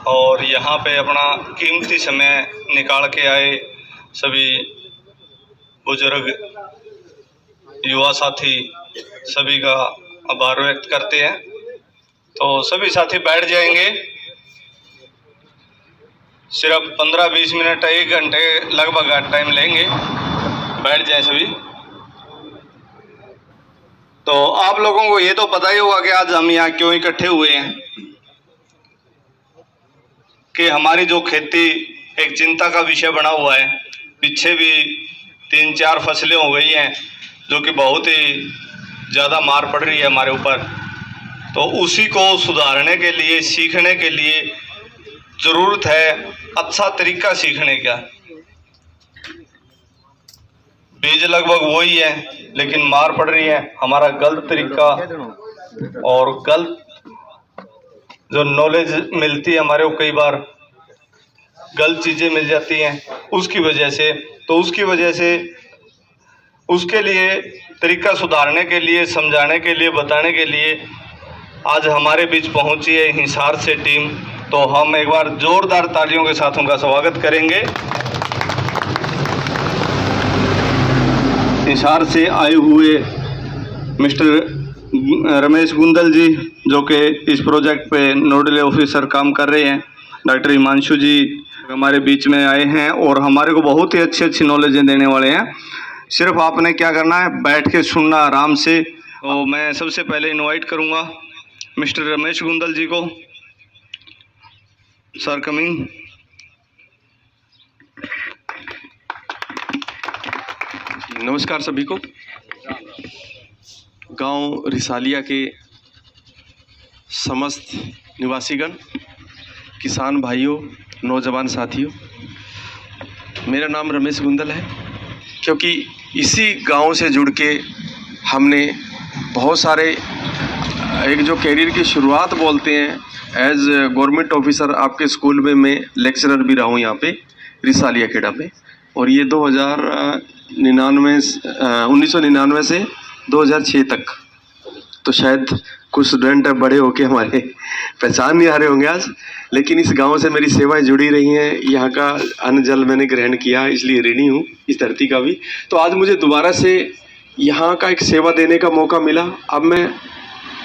और यहाँ पे अपना कीमती समय निकाल के आए सभी बुजुर्ग, युवा साथी, सभी का आभार व्यक्त करते हैं। तो सभी साथी बैठ जाएंगे, सिर्फ 15-20 मिनट, 1 घंटे लगभग टाइम लेंगे, बैठ जाएं सभी। तो आप लोगों को ये तो पता ही होगा कि आज हम यहाँ क्यों इकट्ठे हुए हैं, कि हमारी जो खेती एक चिंता का विषय बना हुआ है। पीछे भी 3-4 फसलें हो गई हैं जो कि बहुत ही ज़्यादा मार पड़ रही है हमारे ऊपर। तो उसी को सुधारने के लिए, सीखने के लिए ज़रूरत है अच्छा तरीका सीखने का। बीज लगभग वही है, लेकिन मार पड़ रही है हमारा गलत तरीका और गलत जो नॉलेज मिलती है हमारे को, कई बार गलत चीज़ें मिल जाती हैं उसकी वजह से। तो उसकी वजह से उसके लिए तरीका सुधारने के लिए, समझाने के लिए, बताने के लिए आज हमारे बीच पहुंची है हिसार से टीम। तो हम एक बार जोरदार तालियों के साथ उनका स्वागत करेंगे। हिसार से आए हुए मिस्टर रमेश गुंदल जी, जो कि इस प्रोजेक्ट पे नोडल ऑफिसर काम कर रहे हैं। डॉक्टर हिमांशु जी हमारे बीच में आए हैं और हमारे को बहुत ही अच्छी नॉलेज देने वाले हैं। सिर्फ आपने क्या करना है, बैठ के सुनना आराम से। तो मैं सबसे पहले इनवाइट करूंगा मिस्टर रमेश गुंदल जी को। Sir coming. नमस्कार सभी को। गांव रिसालिया के समस्त निवासीगण, किसान भाइयों, नौजवान साथियों, मेरा नाम रमेश गुंदल है। क्योंकि इसी गांव से जुड़ के हमने बहुत सारे एक जो कैरियर की शुरुआत बोलते हैं, एज गवर्नमेंट ऑफिसर आपके स्कूल में मैं लेक्चरर भी रहा हूँ यहाँ पे रिसालिया खेड़ा पे। और ये 1999 से 2006 तक। तो शायद कुछ स्टूडेंट बड़े होके हमारे पहचान नहीं आ रहे होंगे आज, लेकिन इस गांव से मेरी सेवाएं जुड़ी रही हैं। यहाँ का अन्न जल मैंने ग्रहण किया, इसलिए ऋणी हूँ इस धरती का भी। तो आज मुझे दोबारा से यहाँ का एक सेवा देने का मौका मिला। अब मैं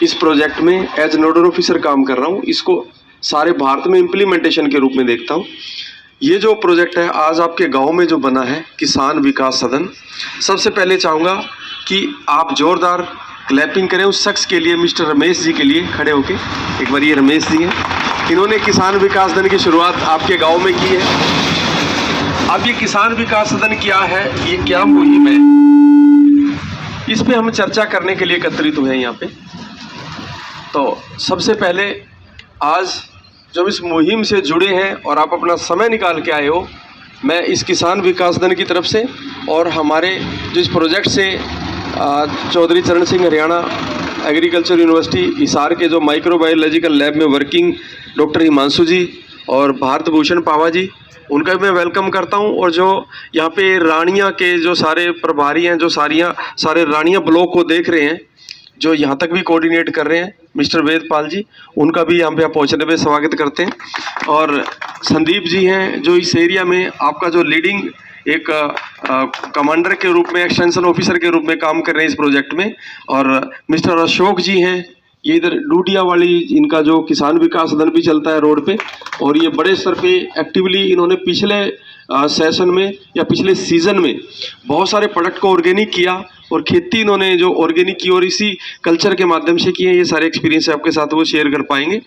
इस प्रोजेक्ट में एज नोडल ऑफिसर काम कर रहा हूँ। इसको सारे भारत में इम्प्लीमेंटेशन के रूप में देखता हूँ। ये जो प्रोजेक्ट है आज आपके गांव में जो बना है, किसान विकास सदन, सबसे पहले चाहूँगा कि आप जोरदार क्लैपिंग करें उस शख्स के लिए, मिस्टर रमेश जी के लिए। खड़े होके एक बार, ये रमेश जी हैं, इन्होंने किसान विकास सदन की शुरुआत आपके गांव में की है। अब ये किसान विकास सदन क्या है, ये क्या मुहिम है, इस पे हम चर्चा करने के लिए एकत्रित हुए हैं यहाँ पे। तो सबसे पहले आज जब इस मुहिम से जुड़े हैं और आप अपना समय निकाल के आए हो, मैं इस किसान विकास सदन की तरफ से और हमारे जो इस प्रोजेक्ट से चौधरी चरण सिंह हरियाणा एग्रीकल्चर यूनिवर्सिटी हिसार के जो माइक्रोबायोलॉजिकल लैब में वर्किंग डॉक्टर हिमांशु जी और भारत भूषण पावा जी, उनका भी मैं वेलकम करता हूं। और जो यहाँ पे रानिया के जो सारे प्रभारी हैं, जो सारे रानिया ब्लॉक को देख रहे हैं, जो यहाँ तक भी कोऑर्डिनेट कर रहे हैं, मिस्टर वेदपाल जी, उनका भी यहाँ पे पहुँचने पे स्वागत करते हैं। और संदीप जी हैं जो इस एरिया में आपका जो लीडिंग एक कमांडर के रूप में, एक्सटेंशन ऑफिसर के रूप में काम कर रहे हैं इस प्रोजेक्ट में। और मिस्टर अशोक जी हैं, ये इधर डूडिया वाली, इनका जो किसान विकास सदन भी चलता है रोड पे, और ये बड़े स्तर पे एक्टिवली इन्होंने पिछले सेशन में या पिछले सीजन में बहुत सारे प्रोडक्ट को ऑर्गेनिक किया और खेती इन्होंने जो ऑर्गेनिक की और इसी कल्चर के माध्यम से किए। ये सारे एक्सपीरियंस आपके साथ वो शेयर कर पाएंगे।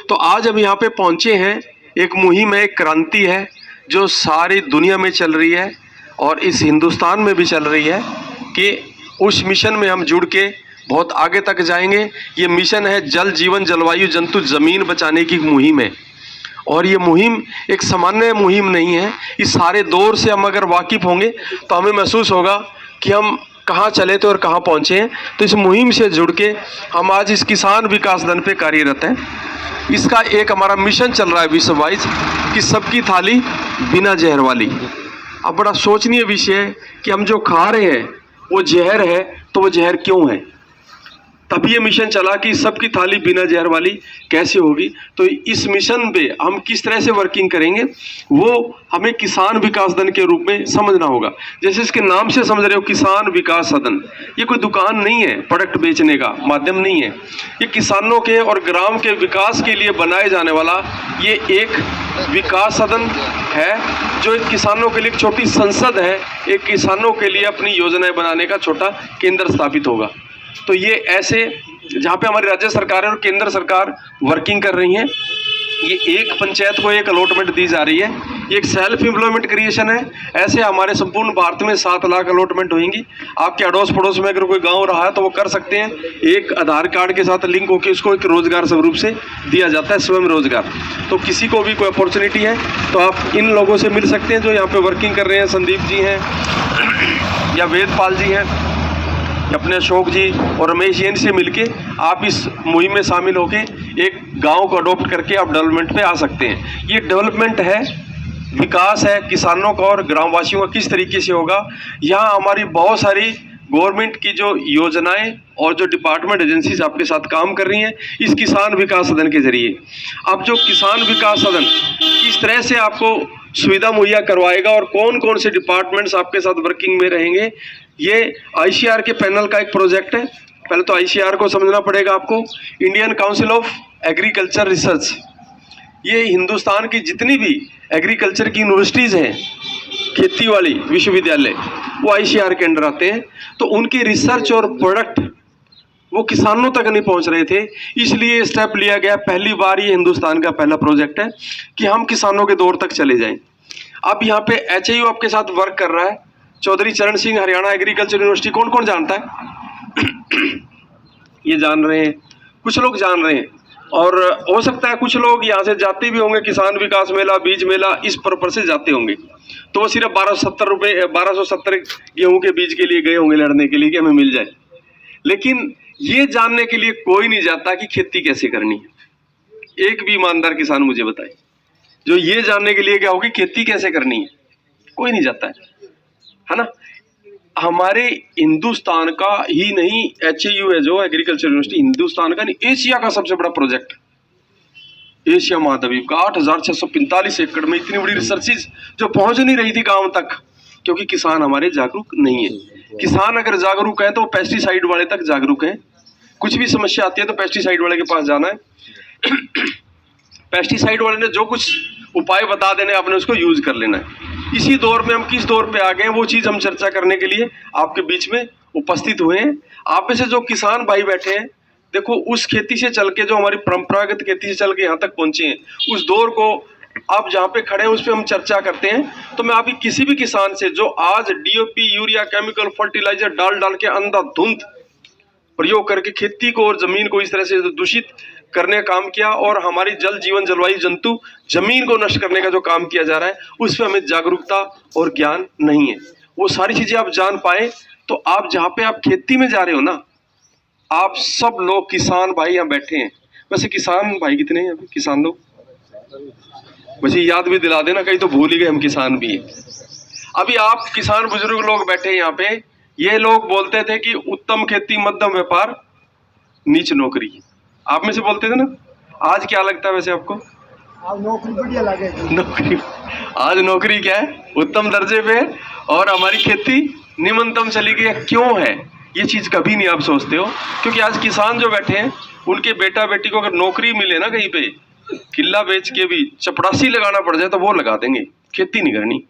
तो आज हम यहाँ पे पहुँचे हैं, एक मुहिम है, एक क्रांति है जो सारी दुनिया में चल रही है और इस हिंदुस्तान में भी चल रही है कि उस मिशन में हम जुड़ के बहुत आगे तक जाएंगे। ये मिशन है जल जीवन जलवायु जंतु जमीन बचाने की मुहिम है। और ये मुहिम एक सामान्य मुहिम नहीं है। इस सारे दौर से हम अगर वाकिफ होंगे तो हमें महसूस होगा कि हम कहाँ चले थे और कहाँ पहुँचे हैं। तो इस मुहिम से जुड़ के हम आज इस किसान विकास सदन पे कार्यरत हैं। इसका एक हमारा मिशन चल रहा है विश्व वाइज कि सबकी थाली बिना जहर वाली। अब बड़ा सोचनीय विषय है कि हम जो खा रहे हैं वो जहर है, तो वो जहर क्यों है? तब ये मिशन चला कि सबकी थाली बिना जहर वाली कैसे होगी। तो इस मिशन पे हम किस तरह से वर्किंग करेंगे वो हमें किसान विकास सदन के रूप में समझना होगा। जैसे इसके नाम से समझ रहे हो, किसान विकास सदन, ये कोई दुकान नहीं है, प्रोडक्ट बेचने का माध्यम नहीं है। ये किसानों के और ग्राम के विकास के लिए बनाए जाने वाला ये एक विकास सदन है, जो एक किसानों के लिए एक छोटी संसद है, एक किसानों के लिए अपनी योजनाएं बनाने का छोटा केंद्र स्थापित होगा। तो ये ऐसे जहाँ पे हमारी राज्य सरकार और केंद्र सरकार वर्किंग कर रही हैं, ये एक पंचायत को एक अलॉटमेंट दी जा रही है, ये एक सेल्फ एम्प्लॉयमेंट क्रिएशन है। ऐसे हमारे संपूर्ण भारत में 7 लाख अलॉटमेंट होंगी। आपके अड़ोस पड़ोस में अगर कोई गांव रहा है तो वो कर सकते हैं, एक आधार कार्ड के साथ लिंक होकर उसको एक रोजगार स्वरूप से दिया जाता है, स्वयं रोजगार। तो किसी को भी कोई अपॉर्चुनिटी है तो आप इन लोगों से मिल सकते हैं जो यहाँ पे वर्किंग कर रहे हैं। संदीप जी हैं या वेदपाल जी हैं, अपने अशोक जी और रमेश जी, इनसे मिलके आप इस मुहिम में शामिल होके एक गांव को अडॉप्ट करके आप डेवलपमेंट पे आ सकते हैं। ये डेवलपमेंट है, विकास है किसानों का और ग्रामवासियों का किस तरीके से होगा। यहाँ हमारी बहुत सारी गवर्नमेंट की जो योजनाएं और जो डिपार्टमेंट एजेंसीज आपके साथ काम कर रही हैं इस किसान विकास सदन के जरिए। अब जो किसान विकास सदन किस तरह से आपको सुविधा मुहैया करवाएगा और कौन कौन से डिपार्टमेंट्स आपके साथ वर्किंग में रहेंगे, ये आईसीआर के पैनल का एक प्रोजेक्ट है। पहले तो आईसीआर को समझना पड़ेगा आपको, Indian council of agriculture research. ये हिंदुस्तान की जितनी भी एग्रीकल्चर की यूनिवर्सिटीज़ हैं, खेती वाली विश्वविद्यालय, वो आईसीआर के अंडर आते हैं। तो उनकी रिसर्च और प्रोडक्ट वो किसानों तक नहीं पहुंच रहे थे, इसलिए स्टेप लिया गया। पहली बार ये हिंदुस्तान का पहला प्रोजेक्ट है कि हम किसानों के दौर तक चले जाएं। अब यहाँ पे एचआईयू आपके साथ वर्क कर रहा है, चौधरी चरण सिंह हरियाणा एग्रीकल्चर यूनिवर्सिटी। कौन कौन जानता है? ये जान रहे हैं, कुछ लोग जान रहे हैं, और हो सकता है कुछ लोग यहाँ से जाते भी होंगे, किसान विकास मेला, बीज मेला, इस पर्पज से जाते होंगे। तो वो सिर्फ 1270 गेहूं के बीज के लिए गए होंगे लड़ने के लिए कि हमें मिल जाए। लेकिन ये जानने के लिए कोई नहीं जाता कि खेती कैसे करनी है। एक भी ईमानदार किसान मुझे बताए जो ये जानने के लिए क्या होगी खेती कैसे करनी है, कोई नहीं जाता है ना। हमारे हिंदुस्तान का ही नहीं, एचआईयू है जो एग्रीकल्चर यूनिवर्सिटी, हिंदुस्तान का नहीं एशिया का सबसे बड़ा प्रोजेक्ट, एशिया महाद्वीप का 8,645 एकड़ में इतनी बड़ी रिसर्चेज जो पहुंच नहीं रही थी गांव तक, क्योंकि किसान हमारे जागरूक नहीं है। किसान अगर जागरूक है तो पेस्टिसाइड वाले तक जागरूक है। कुछ भी समस्या आती है तो पेस्टिसाइड वाले के पास जाना है, पेस्टिसाइड वाले ने जो कुछ उपाय बता देने आपने उसको यूज कर लेना है। इसी दौर में हम किस दौर पे आ गए हैं वो चीज हम चर्चा करने के लिए आपके बीच में उपस्थित हुए हैं। आप में से जो किसान भाई बैठे हैं, देखो उस खेती से चल के, जो हमारी परंपरागत खेती से चल के यहाँ तक पहुंचे हैं, उस दौर को आप जहाँ पे खड़े हैं उस पर हम चर्चा करते हैं। तो मैं अभी किसी भी किसान से जो आज डीओपी, यूरिया, केमिकल फर्टिलाइजर डाल के अंधाधुंध प्रयोग करके खेती को और जमीन को इस तरह से दूषित करने का काम किया और हमारी जल जीवन जलवायु जंतु जमीन को नष्ट करने का जो काम किया जा रहा है उस पर हमें जागरूकता और ज्ञान नहीं है। वो सारी चीजें आप जान पाए तो आप जहाँ पे आप खेती में जा रहे हो ना, आप सब लोग किसान भाई यहाँ बैठे हैं। वैसे किसान भाई कितने हैं अभी? किसान लोग वैसे याद भी दिला देना, कहीं तो भूल ही गए हम किसान भी हैं। अभी आप किसान बुजुर्ग लोग बैठे हैं यहाँ पे, ये लोग बोलते थे कि उत्तम खेती, मध्यम व्यापार, नीच नौकरी। आप में से बोलते थे ना। आज क्या लगता है वैसे आपको? आज नौकरी बढ़िया लगे। नौकरी, आज नौकरी क्या है? उत्तम दर्जे पे, और हमारी खेती निम्नतम चली गई। क्यों है ये चीज? कभी नहीं आप सोचते हो। क्योंकि आज किसान जो बैठे हैं उनके बेटा बेटी को अगर नौकरी मिले ना कहीं पे, किला बेच के भी चपरासी लगाना पड़ जाए तो वो लगा देंगे, खेती नहीं करनी।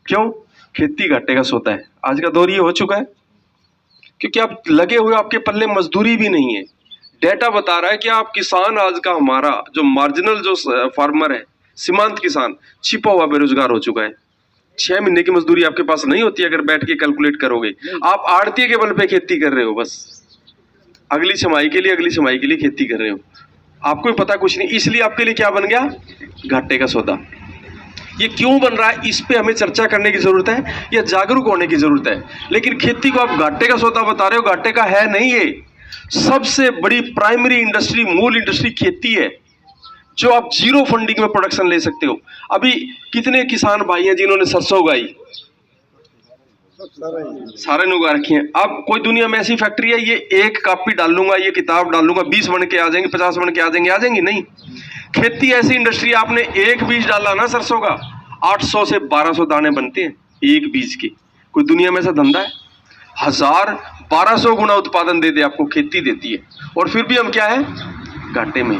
क्यों? खेती घाटे का सोता है। आज का दौर ये हो चुका है क्योंकि आप लगे हुए, आपके पल्ले मजदूरी भी नहीं है। डेटा बता रहा है कि आप किसान, आज का हमारा जो मार्जिनल जो फार्मर है, सीमांत किसान, छिपा हुआ बेरोजगार हो चुका है। 6 महीने की मजदूरी आपके पास नहीं होती अगर बैठ के कैलकुलेट करोगे। आप आड़ती के बल पे खेती कर रहे हो, बस अगली छमाही के लिए खेती कर रहे हो, आपको भी पता कुछ नहीं। इसलिए आपके लिए क्या बन गया? घाटे का सौदा। ये क्यों बन रहा है, इस पे हमें चर्चा करने की जरूरत है, या जागरूक होने की जरूरत है। लेकिन खेती को आप घाटे का सौदा बता रहे हो, घाटे का है नहीं। ये सबसे बड़ी प्राइमरी इंडस्ट्री, मूल इंडस्ट्री खेती है, जो आप जीरो फंडिंग में प्रोडक्शन ले सकते हो। अभी कितने किसान भाई हैं जिन्होंने सरसों उगाई? सारे ने उगा रखी हैं। अब कोई दुनिया में ऐसी फैक्ट्री है ये एक कॉपी डाल लूंगा, ये किताब डाल लूंगा, 20 बन के आ जाएंगे, 50 बन के आ जाएंगी? नहीं। खेती ऐसी इंडस्ट्री, आपने एक बीज डाला ना सरसों का, 800 से 1200 दाने बनते हैं एक बीज के। कोई दुनिया में ऐसा धंधा है? 1000-1200 गुना उत्पादन दे दे आपको खेती देती है, और फिर भी हम क्या है, घाटे में।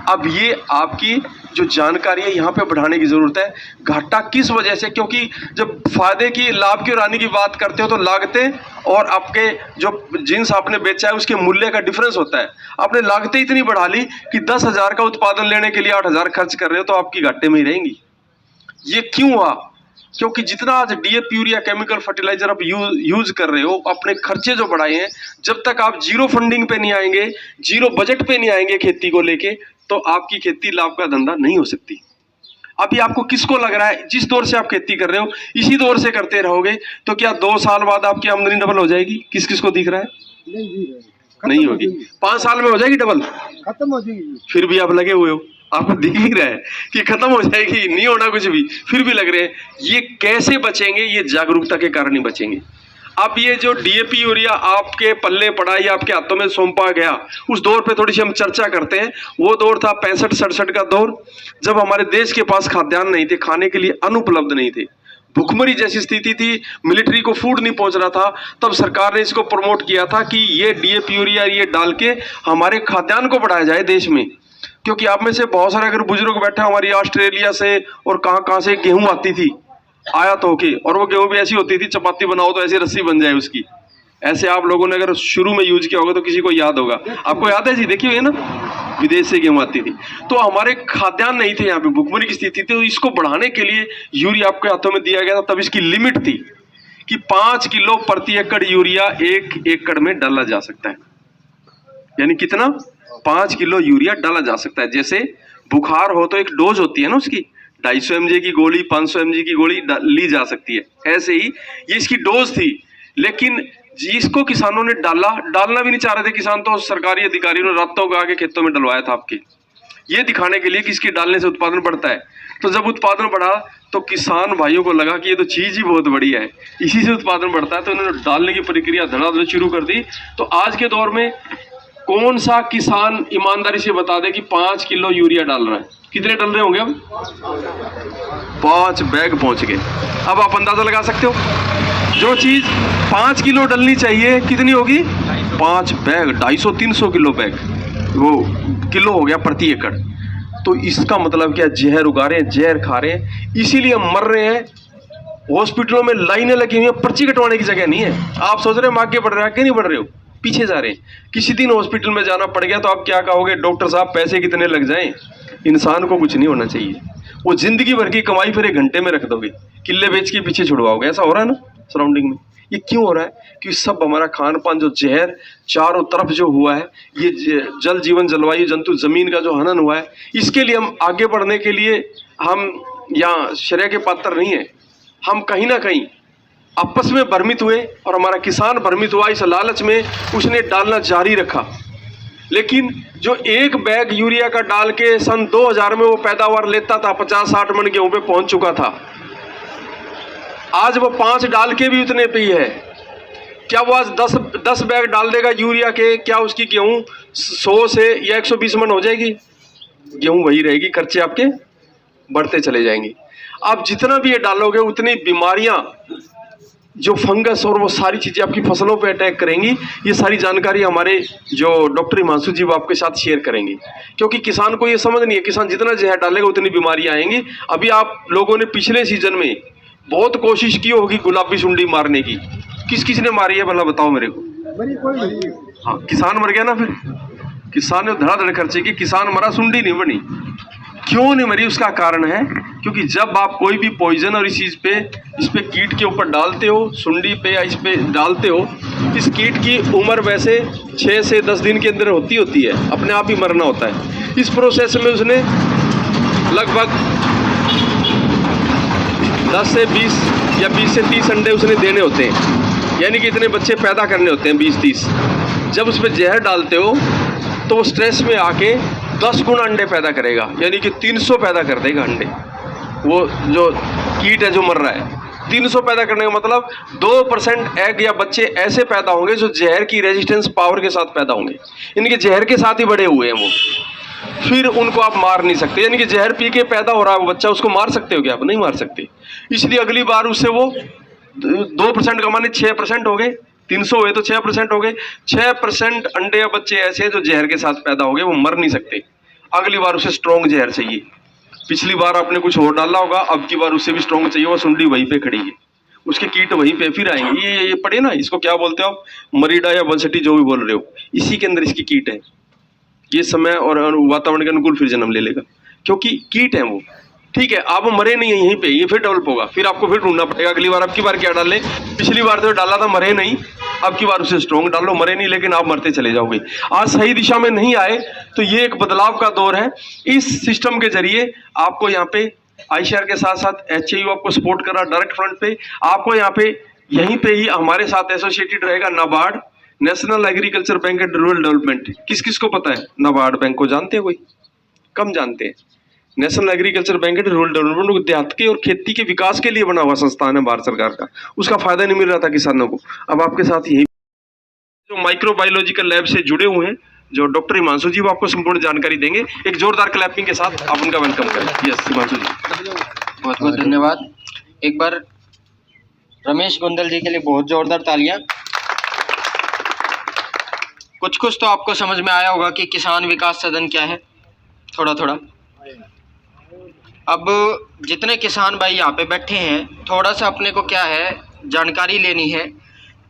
अब ये आपकी जो जानकारी है यहाँ पे बढ़ाने की जरूरत है। घाटा किस वजह से? क्योंकि जब फायदे की, लाभ की और हानि की बात करते हो तो लागतें और आपके जो जिन्स आपने बेचा है उसके मूल्य का डिफरेंस होता है। आपने लागतें इतनी बढ़ा ली कि 10,000 का उत्पादन लेने के लिए 8,000 खर्च कर रहे हो, तो आपकी घाटे में ही रहेंगी। ये क्यों हुआ? क्योंकि जितना आज डीएपी, यूरिया, केमिकल फर्टिलाइजर आप यूज कर रहे हो, अपने खर्चे जो बढ़ाए हैं, जब तक आप जीरो फंडिंग पे नहीं आएंगे, जीरो बजट पे नहीं आएंगे खेती को लेके, तो आपकी खेती लाभ का धंधा नहीं हो सकती। अभी आपको किसको लग रहा है जिस दौर से आप खेती कर रहे हो इसी दौर से करते रहोगे तो क्या 2 साल बाद आपकी आमदनी डबल हो जाएगी? किस किस को दिख रहा है? नहीं होगी। 5 साल में हो जाएगी डबल? खत्म हो जाएगी। फिर भी आप लगे हुए हो, आपको दिख ही रहा है कि खत्म हो जाएगी, नहीं होना कुछ भी, फिर भी लग रहे हैं। ये कैसे बचेंगे? ये जागरूकता के कारण ही बचेंगे। अब ये जो डीएपी यूरिया आपके पल्ले पड़ा या आपके हाथों में सौंपा गया, उस दौर पे थोड़ी सी हम चर्चा करते हैं। वो दौर था 65-67 का दौर, जब हमारे देश के पास खाद्यान्न नहीं थे, खाने के लिए अनुपलब्ध नहीं थे, भुखमरी जैसी स्थिति थी, मिलिट्री को फूड नहीं पहुंच रहा था। तब सरकार ने इसको प्रमोट किया था कि ये डीएपी यूरिया ये डाल के हमारे खाद्यान्न को बढ़ाया जाए देश में। क्योंकि आप में से बहुत सारे अगर बुजुर्ग बैठे, हमारी ऑस्ट्रेलिया से और कहाँ से गेहूं आती थी आयात होके, और वो गेहूं भी ऐसी होती थी, चपाती बनाओ तो ऐसी रस्सी बन जाए उसकी। ऐसे आप लोगों ने अगर शुरू में यूज किया होगा तो किसी को याद होगा। आपको याद है जी? देखिए है ना, विदेश से गेहूं आती थी। तो हमारे खाद्यान्न नहीं थे, यहाँ पे भुखमरी की स्थिति थी। तो इसको बढ़ाने के लिए यूरिया आपके हाथों में दिया गया था। तब इसकी लिमिट थी कि 5 किलो प्रति एकड़ यूरिया 1 एकड़ में डाला जा सकता है। यानी कितना? 5 किलो यूरिया डाला जा सकता है। जैसे बुखार हो तो एक डोज होती है ना उसकी, 250 mg की गोली, 500 mg की गोली ली जा सकती है। ऐसे ही ये इसकी डोज थी। लेकिन जिसको किसानों ने डालना भी नहीं चाह रहे थे किसान, तो सरकारी अधिकारियों ने रातों को आके खेतों में डलवाया था आपके, ये दिखाने के लिए कि इसके डालने से उत्पादन बढ़ता है। तो जब उत्पादन बढ़ा तो किसान भाइयों को लगा कि ये तो चीज ही बहुत बढ़िया है, इसी से उत्पादन बढ़ता है, तो इन्होंने डालने की प्रक्रिया धड़ाधड़ शुरू कर दी। तो आज के दौर में कौन सा किसान ईमानदारी से बता दे कि 5 किलो यूरिया डाल रहा है? कितने डल रहे होंगे? अब 5 बैग पहुंच गए। अब आप अंदाजा लगा सकते हो, जो चीज 5 किलो डलनी चाहिए कितनी होगी? 5 बैग, 250-300 किलो बैग, वो किलो हो गया प्रति एकड़। तो इसका मतलब क्या? जहर उगा रहे हैं, जहर खा रहे हैं, इसीलिए हम मर रहे हैं। हॉस्पिटलों में लाइनें लगी हुई हैं, पर्ची कटवाने की जगह नहीं है। आप सोच रहे हैं हम आगे बढ़ रहे हैं, आगे नहीं बढ़ रहे हो, पीछे जा रहे हैं। किसी दिन हॉस्पिटल में जाना पड़ गया तो आप क्या कहोगे? डॉक्टर साहब पैसे कितने लग जाएं? इंसान को कुछ नहीं होना चाहिए, वो जिंदगी भर की कमाई फिर 1 घंटे में रख दोगे, किले बेच के पीछे छुड़वाओगे। ऐसा हो रहा है ना सराउंडिंग में। ये क्यों हो रहा है? कि सब हमारा खान पान, जो जहर चारों तरफ जो हुआ है, ये जल जीवन, जलवायु, जंतु, जमीन का जो हनन हुआ है, इसके लिए हम आगे बढ़ने के लिए हम यहाँ श्रेय के पात्र नहीं है। हम कहीं ना कहीं आपस में भ्रमित हुए और हमारा किसान भ्रमित हुआ। इस लालच में उसने डालना जारी रखा। लेकिन जो 1 बैग यूरिया का डाल के सन 2000 में वो पैदावार लेता था, 50-60 मन गेहूं पे पहुंच चुका था, आज वो 5 डाल के भी उतने पे ही है। क्या वो आज 10 बैग डाल देगा यूरिया के, क्या उसकी गेहूं 100 से या 120 मन हो जाएगी? गेहूं वही रहेगी, खर्चे आपके बढ़ते चले जाएंगे। आप जितना भी ये डालोगे उतनी बीमारियां, जो फंगस और वो सारी चीज़ें आपकी फसलों पे अटैक करेंगी। ये सारी जानकारी हमारे जो डॉक्टर हिमांशु जी वो आपके साथ शेयर करेंगे, क्योंकि किसान को ये समझ नहीं है, किसान जितना जहर डालेगा उतनी बीमारियां आएंगी। अभी आप लोगों ने पिछले सीजन में बहुत कोशिश की होगी गुलाबी सुंडी मारने की, किस किस ने मारी है भला बताओ मेरे को? हाँ, किसान मर गया ना। फिर किसान ने धड़ाधड़ खर्चे की, किसान मरा, सुंडी नहीं बनी। क्यों नहीं मरी? उसका कारण है क्योंकि जब आप कोई भी पॉइजन और इस पे कीट के ऊपर डालते हो, सुंडी पे या इस पे डालते हो, इस कीट की उम्र वैसे 6 से 10 दिन के अंदर होती है, अपने आप ही मरना होता है। इस प्रोसेस में उसने लगभग 10 से 20 या 20 से 30 अंडे उसने देने होते हैं, यानी कि इतने बच्चे पैदा करने होते हैं 20-30। जब उस पर जहर डालते हो तो वो स्ट्रेस में आके 10 गुना अंडे पैदा करेगा, यानी कि 300 पैदा कर देगा अंडे। वो जो कीट है जो मर रहा है, 300 पैदा करने का मतलब 2% एग या बच्चे ऐसे पैदा होंगे जो जहर की रेजिस्टेंस पावर के साथ पैदा होंगे, यानी कि जहर के साथ ही बड़े हुए हैं वो, फिर उनको आप मार नहीं सकते। यानी कि जहर पी के पैदा हो रहा है वो बच्चा, उसको मार सकते हो क्या आप? नहीं मार सकते। इसलिए अगली बार उससे वो 2% का माने 6% हो गए, 300 हुए तो 6% हो गए। 6% अंडे या बच्चे ऐसे हैं जो जहर के साथ पैदा हो गए, वो मर नहीं सकते। अगली बार उसे स्ट्रॉन्ग जहर चाहिए। पिछली बार आपने कुछ और डाला होगा, अब की बार उससे भी स्ट्रॉन्ग चाहिए। वो सुंडी वहीं पे खड़ी है, उसके कीट वहीं पे फिर आएंगे। ये पढ़े ना, इसको क्या बोलते हो आप? मरीडा या बंसटी जो भी बोल रहे हो, इसी के अंदर इसकी कीट है। ये समय और वातावरण के अनुकूल फिर जन्म ले लेगा, क्योंकि कीट है वो। ठीक है, आप मरे नहीं यहीं पे, ये फिर डेवलप होगा, फिर आपको फिर ढूंढना पड़ेगा अगली बार। अब की बार क्या डालें? पिछली बार तो डाला था मरे नहीं, अब की बार उसे स्ट्रॉन्ग डालो, मरे नहीं लेकिन आप मरते चले जाओगे। आज सही दिशा में नहीं आए तो ये एक बदलाव का दौर है। इस सिस्टम के जरिए आपको यहाँ पे आईसीआर के साथ साथ HAU आपको सपोर्ट कर रहा डायरेक्ट फ्रंट पे। आपको यहाँ पे यहीं पे ही हमारे साथ एसोसिएटेड रहेगा NABARD, national agriculture bank and rural development. किस किस को पता है नाबार्ड बैंक को? जानते हैं कोई? कम जानते हैं। National agriculture bank and rural development देहात के और खेती के विकास के लिए बना हुआ संस्थान है भारत सरकार का। उसका फायदा नहीं मिल रहा था किसानों को, अब आपके साथ यही जो माइक्रोबायोलॉजिकल लैब से जुड़े हुए हैं जो डॉक्टर हिमांशु जी, वो आपको संपूर्ण जानकारी देंगे। एक जोरदार क्लैपिंग के साथ आप उनका वेलकम करें। यस हिमांशु जी, बहुत बहुत धन्यवाद। एक बार रमेश गुंदल जी के लिए बहुत जोरदार तालियां। कुछ कुछ तो आपको समझ में आया होगा कि किसान विकास सदन क्या है, थोड़ा थोड़ा। अब जितने किसान भाई यहाँ पे बैठे हैं, थोड़ा सा अपने को क्या है जानकारी लेनी है,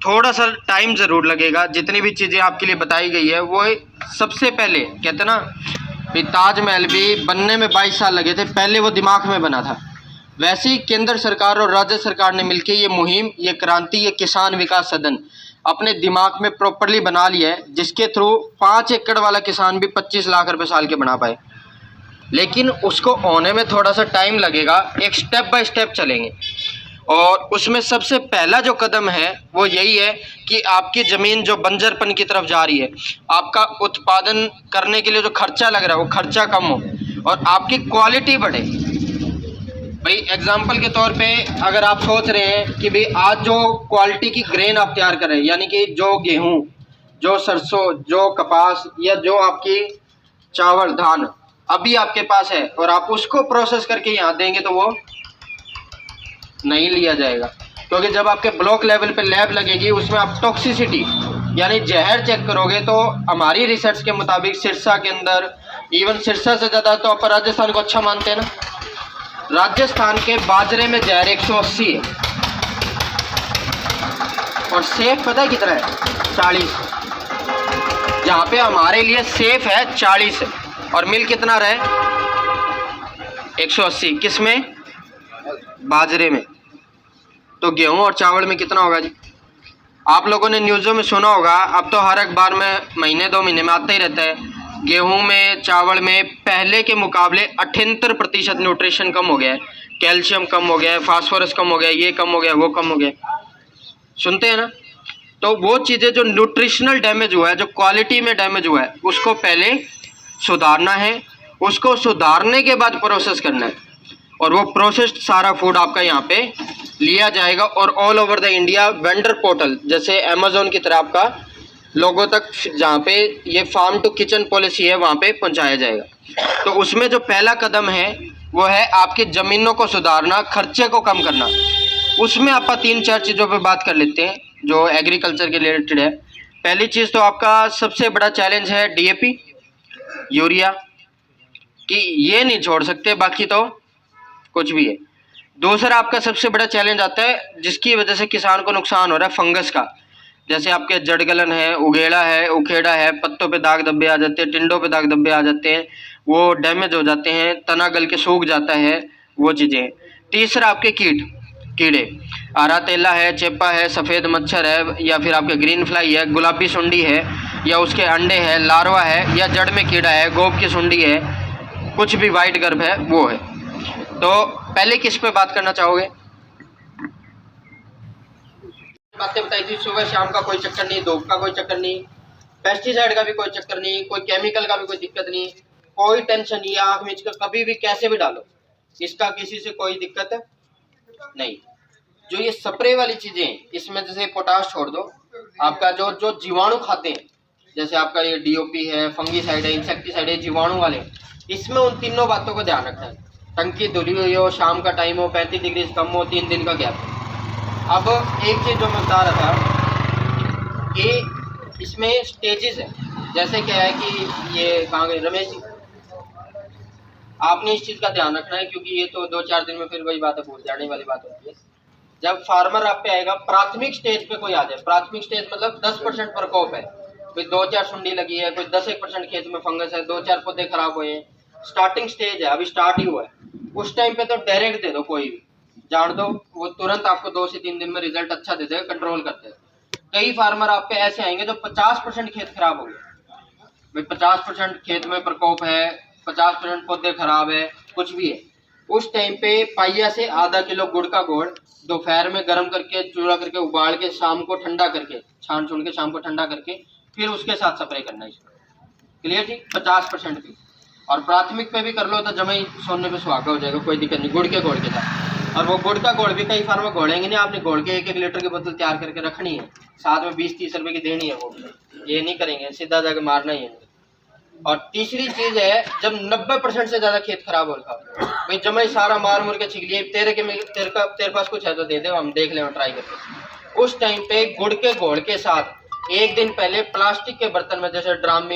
थोड़ा सा टाइम ज़रूर लगेगा। जितनी भी चीज़ें आपके लिए बताई गई है वो सबसे पहले कहते ना कि ताजमहल भी बनने में 22 साल लगे थे, पहले वो दिमाग में बना था। वैसे ही केंद्र सरकार और राज्य सरकार ने मिलकर ये मुहिम, ये क्रांति, ये किसान विकास सदन अपने दिमाग में प्रॉपरली बना लिया है, जिसके थ्रू 5 एकड़ वाला किसान भी 25 लाख रुपए साल के बना पाए। लेकिन उसको होने में थोड़ा सा टाइम लगेगा, एक स्टेप बाय स्टेप चलेंगे। और उसमें सबसे पहला जो कदम है वो यही है कि आपकी ज़मीन जो बंजरपन की तरफ जा रही है, आपका उत्पादन करने के लिए जो खर्चा लग रहा है वो खर्चा कम हो और आपकी क्वालिटी बढ़े। भाई एग्जाम्पल के तौर पे अगर आप सोच रहे हैं कि भाई आज जो क्वालिटी की ग्रेन आप तैयार कर रहे हैं, यानी कि जो गेहूँ, जो सरसों, जो कपास या जो आपकी चावल, धान अभी आपके पास है और आप उसको प्रोसेस करके यहाँ देंगे तो वो नहीं लिया जाएगा। क्योंकि जब आपके ब्लॉक लेवल पे लैब लगेगी, उसमें आप टॉक्सिसिटी यानी जहर चेक करोगे, तो हमारी रिसर्च के मुताबिक सिरसा के अंदर, इवन सिरसा से ज़्यादा तो आप राजस्थान को अच्छा मानते हैं ना, राजस्थान के बाजरे में जहर 180 है और सेफ पता है कितना है? 40। जहाँ पे हमारे लिए सेफ है 40 और मिल कितना रहे? 180। किस में? बाजरे में। तो गेहूं और चावल में कितना होगा जी? आप लोगों ने न्यूज़ों में सुना होगा, अब तो हर अखबार में महीने 2 महीने में आता ही रहता है, गेहूं में, चावल में पहले के मुकाबले 78% न्यूट्रिशन कम हो गया है, कैल्शियम कम हो गया है, फास्फोरस कम हो गया है, ये कम हो गया, वो कम हो गया। सुनते हैं ना? तो वो चीज़ें जो न्यूट्रिशनल डैमेज हुआ है, जो क्वालिटी में डैमेज हुआ है, उसको पहले सुधारना है। उसको सुधारने के बाद प्रोसेस करना है और वो प्रोसेस्ड सारा फूड आपका यहाँ पे लिया जाएगा और all over the India vendor portal जैसे अमेजोन की तरह आपका लोगों तक, जहाँ पे ये फार्म टू किचन पॉलिसी है, वहाँ पे पहुँचाया जाएगा। तो उसमें जो पहला कदम है वो है आपकी ज़मीनों को सुधारना, खर्चे को कम करना। उसमें आप 3-4 चीज़ों पे बात कर लेते हैं जो एग्रीकल्चर के रिलेटेड है। पहली चीज़ तो आपका सबसे बड़ा चैलेंज है DAP, यूरिया, कि ये नहीं छोड़ सकते, बाकी तो कुछ भी है। दूसरा आपका सबसे बड़ा चैलेंज आता है जिसकी वजह से किसान को नुकसान हो रहा है, फंगस का। जैसे आपके जड़गलन है, उगेड़ा है, उखेड़ा है, पत्तों पे दाग धब्बे आ जाते हैं, टिंडों पे दाग धब्बे आ जाते हैं, वो डैमेज हो जाते हैं, तना गल के सूख जाता है, वो चीज़ें। तीसरा आपके कीड़े, आरा तेला है, चेपा है, सफ़ेद मच्छर है, या फिर आपके ग्रीन फ्लाई है, गुलाबी सुंडी है, या उसके अंडे है, लार्वा है, या जड़ में कीड़ा है, गोब की सुंडी है, कुछ भी वाइट गर्भ है, वो है। तो पहले किस पे बात करना चाहोगे? बातें बताई थी, सुबह शाम का कोई चक्कर नहीं, धूप का कोई चक्कर नहीं, पेस्टिसाइड का भी कोई चक्कर नहीं, कोई केमिकल का भी कोई दिक्कत नहीं, कोई टेंशन नहीं है। आँख मीच कर कभी भी कैसे भी डालो, इसका किसी से कोई दिक्कत नहीं। जो ये स्प्रे वाली चीज़ें, इसमें जैसे पोटाश छोड़ दो, आपका जो जो जीवाणु खाते हैं, जैसे आपका ये डीओपी है, फंगीसाइड है, इंसेक्टिसाइड है, जीवाणु वाले, इसमें उन तीनों बातों को ध्यान रखना है। टंकी धुली हुई हो, शाम का टाइम हो, 35 डिग्री से कम हो, 3 दिन का गैप। अब एक चीज़ जो मैं बता रहा था कि इसमें स्टेजेस है। जैसे क्या है कि ये कहाँ गए रमेश जी, आपने इस चीज़ का ध्यान रखना है, क्योंकि ये तो 2-4 दिन में फिर वही बात है, भूल जाने वाली बात होती है। जब फार्मर आप पे आएगा, प्राथमिक स्टेज पे कोई आ जाए, प्राथमिक स्टेज मतलब 10% प्रकोप है, कोई 2-4 सुंडी लगी है, कोई 10-1% खेत में फंगस है, 2-4 पौधे खराब हुए हैं, स्टार्टिंग स्टेज है, अभी स्टार्ट ही हुआ है, उस टाइम पे तो डायरेक्ट दे दो, कोई भी जान दो, वो तुरंत आपको 2 से 3 दिन में रिजल्ट अच्छा दे देगा, कंट्रोल करते हैं। कई फार्मर आप पे ऐसे आएंगे जो 50% खेत खराब हो गया, भाई 50% खेत में प्रकोप है, 50% पौधे खराब है, कुछ भी है, उस टाइम पे पाइया से आधा किलो गुड़ का घोल दोपहर में गर्म करके, चूरा करके, उबाल के, शाम को ठंडा करके, छान छून के शाम को ठंडा करके, फिर उसके साथ स्प्रे करना है इसको। क्लियर जी? 50% की, और प्राथमिक पे भी कर लो तो जमा ही सोने पे सुहागा हो जाएगा, कोई दिक्कत नहीं, गुड़ के घोल के साथ। और वो गुड़ का घोल भी कई फार्मर घोलेंगे नहीं, आपने घोल के 1-1 लीटर की बोतल तैयार करके रखनी है, साथ में 20-30 रुपए की देनी है, वो ये नहीं करेंगे, सीधा जाकर मारना ही है। और तीसरी चीज है, जब 90% से ज्यादा खेत खराब हो रखा, भाई जमा ही सारा मार मुर के छिक लिए, तेरे पास कुछ है तो दे दे, हम देख लें ट्राई करके। उस टाइम पे गुड़ के घोल के साथ 1 दिन पहले प्लास्टिक के बर्तन में, जैसे ड्रम,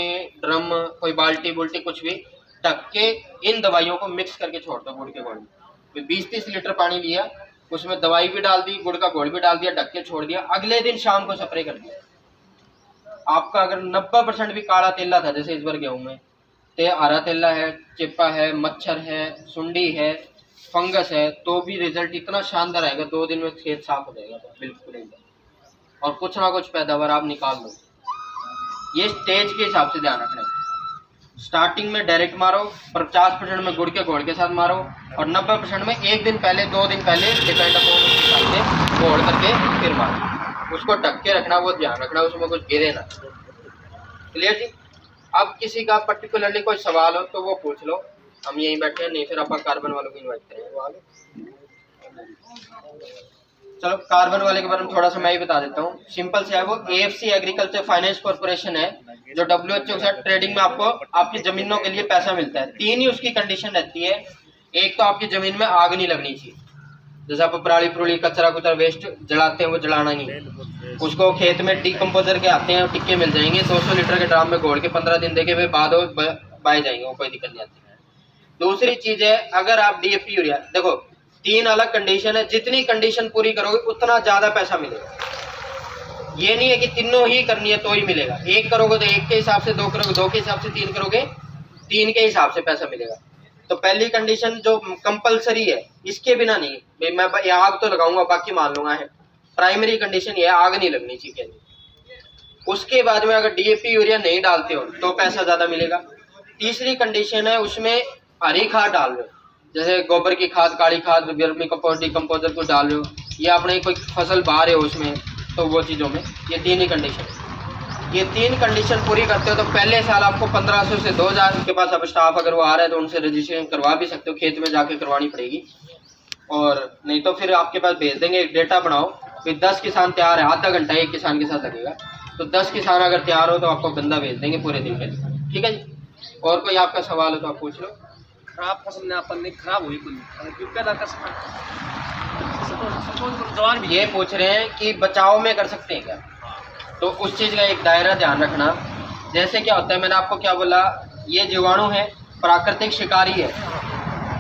कोई बाल्टी बुल्टी कुछ भी, ढक के इन दवाइयों को मिक्स करके छोड़ दो गुड़ के घोल में। 20-30 लीटर पानी लिया, उसमें दवाई भी डाल दी, गुड़ का घोल भी डाल दिया, ढक के छोड़ दिया, अगले दिन शाम को स्प्रे कर दिया। आपका अगर 90% भी काला तेला था, जैसे इस बार गेहूं में हरा तेला है, चिप्पा है, मच्छर है, सुंडी है, फंगस है, तो भी रिजल्ट इतना शानदार आएगा, 2 दिन में खेत साफ हो जाएगा बिल्कुल एकदम, और कुछ ना कुछ पैदावार आप निकाल लो। ये स्टेज के हिसाब से ध्यान रखना है। स्टार्टिंग में डायरेक्ट मारो, 50% में गुड़ के घोल के साथ मारो, और 90% में 1 दिन पहले, 2 दिन पहले, डिपेंड अपॉन उसके हिसाब से घोल करके फिर मारो। उसको ढक के रखना, वो ध्यान रखना उसमें कुछ गिरे ना। क्लियर जी? अब किसी का पर्टिकुलरली कोई सवाल हो तो वो पूछ लो, हम यहीं बैठे हैं, नहीं फिर आप कार्बन वालों को इन्वाइट करेंगे, वो आगे। चलो कार्बन वाले के बारे में थोड़ा सा मैं ही बता देता हूँ, सिंपल से है वो। AFC एग्रीकल्चर फाइनेंस कॉर्पोरेशन है, जो WHO के साथ ट्रेडिंग में आपको आपकी जमीनों के लिए पैसा मिलता है। 3 ही उसकी कंडीशन रहती है। एक तो आपकी जमीन में आग नहीं लगनी चाहिए, जैसे आप पराली पुराली कचरा कुचरा वेस्ट जलाते हैं, वो जलाना नहीं। उसको खेत में डिकम्पोजर के आते हैं, टिक्के मिल जाएंगे, 200 लीटर के ड्राम में घोल के 15 दिन देके फिर बाद बाए जाएंगे, वो कोई दिक्कत नहीं आती है। दूसरी चीज है, अगर आप DAP यूरिया, देखो 3 अलग कंडीशन है, जितनी कंडीशन पूरी करोगे उतना ज्यादा पैसा मिलेगा। ये नहीं है कि तीनों ही करनी है तो ही मिलेगा, 1 करोगे तो 1 के हिसाब से, 2 करोगे 2 के हिसाब से, 3 करोगे 3 के हिसाब से पैसा मिलेगा। तो पहली कंडीशन जो कंपलसरी है, इसके बिना नहीं, भाई मैं आग तो लगाऊंगा बाकी मान लूंगा है, प्राइमरी कंडीशन ये है, आग नहीं लगनी चाहिए। उसके बाद में अगर DAP यूरिया नहीं डालते हो तो पैसा ज्यादा मिलेगा। तीसरी कंडीशन है, उसमें हरी खाद डाल रहे हो, जैसे गोबर की खाद, काली खाद, वर्मी कंपोस्ट, डिकम्पोजर को डाल रहे हो, या अपने कोई फसल बा रहे हो उसमें, तो वो चीज़ों में ये 3 ही कंडीशन है। ये 3 कंडीशन पूरी करते हो तो पहले साल आपको 1500 से 2000 के पास अब स्टाफ अगर वो आ रहा है तो उनसे रजिस्ट्रेशन करवा भी सकते हो, खेत में जाके करवानी पड़ेगी, और नहीं तो फिर आपके पास भेज देंगे, एक डेटा बनाओ, फिर 10 किसान तैयार है, आधा घंटा एक किसान के साथ लगेगा, तो 10 किसान अगर तैयार हो तो आपको बंदा भेज देंगे पूरे दिन के लिए। ठीक है जी? और कोई आपका सवाल हो तो आप पूछ लो। खराब फसल ने अपन नहीं खराब हुई कुल पैदा कर सकते, जवान भी ये पूछ रहे हैं कि बचाव में कर सकते हैं क्या, तो उस चीज़ का एक दायरा ध्यान रखना। जैसे क्या होता है, मैंने आपको क्या बोला, ये जीवाणु है, प्राकृतिक शिकारी है,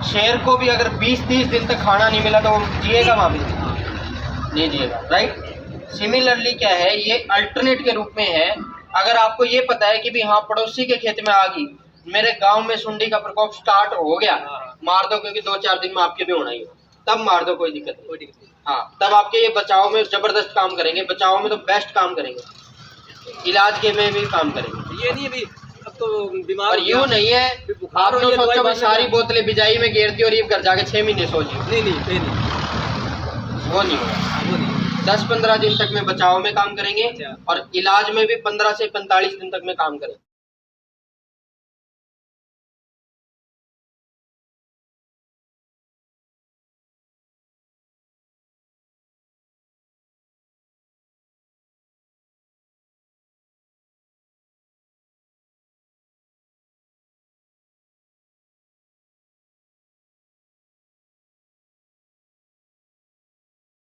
शेर को भी अगर 20-30 दिन तक खाना नहीं मिला तो वो जिएगा वहाँ भी नहीं जिएगा, राइट। सिमिलरली क्या है, ये अल्टरनेट के रूप में है। अगर आपको ये पता है कि भी हाँ पड़ोसी के खेत में आ गई, मेरे गांव में सुंडी का प्रकोप स्टार्ट हो गया, मार दो, क्योंकि 2-4 दिन में आपके भी होना ही, तब मार दो, कोई दिक्कत नहीं। हाँ, तब आपके ये बचाव में जबरदस्त काम करेंगे, बचाव में तो बेस्ट काम करेंगे, इलाज के में भी काम करेंगे। ये नहीं अभी अब तो बीमार, और यूँ नहीं है आपने सोचो भाई सारी बोतलें बिजाई में घेर दी और ये घर जाके 6 महीने सो जी, नहीं वो नहीं होगा। 10-15 दिन तक में बचाव में काम करेंगे, और इलाज में भी 15 से 45 दिन तक में काम करेंगे।